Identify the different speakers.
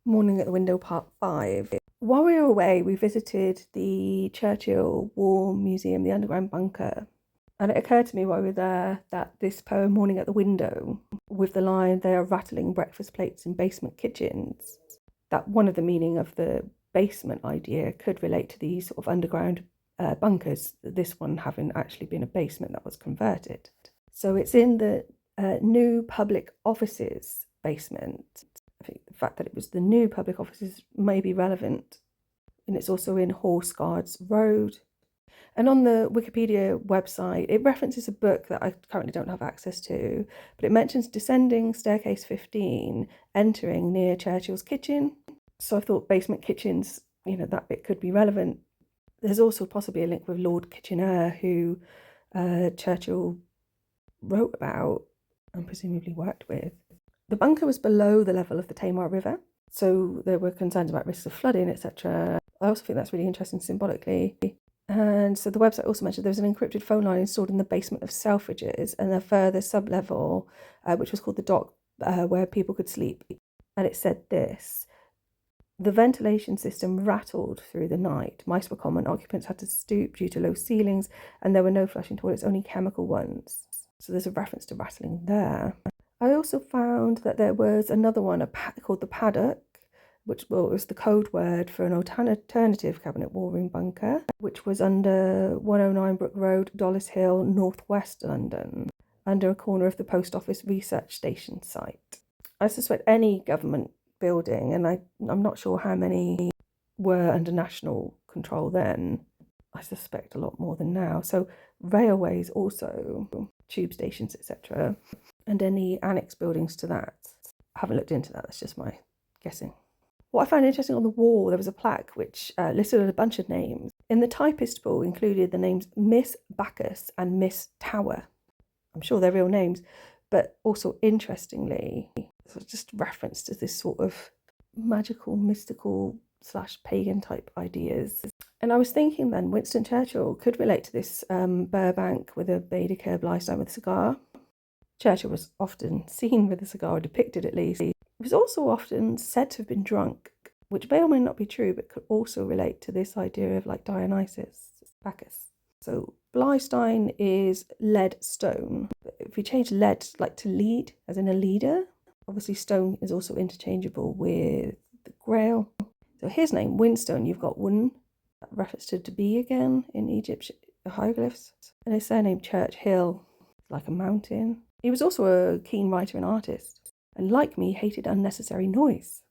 Speaker 1: Morning at the Window, Part 5. While we were away, we visited the Churchill War Museum, the Underground Bunker. And it occurred to me while we were there that this poem, Morning at the Window, with the line, "They are rattling breakfast plates in basement kitchens," that one of the meaning of the basement idea could relate to these sort of underground bunkers, this one having actually been a basement that was converted. So it's in the new public offices basement. I think the fact that it was the new public offices may be relevant. And it's also in Horse Guards Road. And on the Wikipedia website, it references a book that I currently don't have access to, but it mentions descending staircase 15, entering near Churchill's kitchen. So I thought basement kitchens, that bit could be relevant. There's also possibly a link with Lord Kitchener, who Churchill wrote about and presumably worked with. The bunker was below the level of the Tamar River, so there were concerns about risks of flooding, etc. I also think that's really interesting symbolically. And so the website also mentioned there was an encrypted phone line installed in the basement of Selfridges and a further sub-level, which was called the dock, where people could sleep. And it said this: "The ventilation system rattled through the night. Mice were common. Occupants had to stoop due to low ceilings, and there were no flushing toilets, only chemical ones." So there's a reference to rattling there. I also found that there was another one called the Paddock, which was the code word for an alternative cabinet war room bunker, which was under 109 Brook Road, Dollis Hill, northwest London, under a corner of the Post Office Research Station site. I suspect any government building, and I'm not sure how many were under national control then. I suspect a lot more than now. So railways also, tube stations, etc., and any annex buildings to that. I haven't looked into that, that's just my guessing. What I found interesting, on the wall, there was a plaque which listed a bunch of names. In the typist pool included the names Miss Bacchus and Miss Tower. I'm sure they're real names, but also interestingly, it's just reference to this sort of magical, mystical / pagan type ideas. And I was thinking then Winston Churchill could relate to this Burbank with a Baedeker Bleistone with a cigar. Churchill was often seen with a cigar, or depicted at least. He was also often said to have been drunk, which may or may not be true, but could also relate to this idea of like Dionysus, Bacchus. So Bleistone is lead stone. If we change lead like to lead, as in a leader, obviously stone is also interchangeable with the Grail. So his name, Winstone, you've got Wun, reference to be again in Egyptian hieroglyphs, and his surname Churchill, like a mountain. He was also a keen writer and artist, and like me, hated unnecessary noise.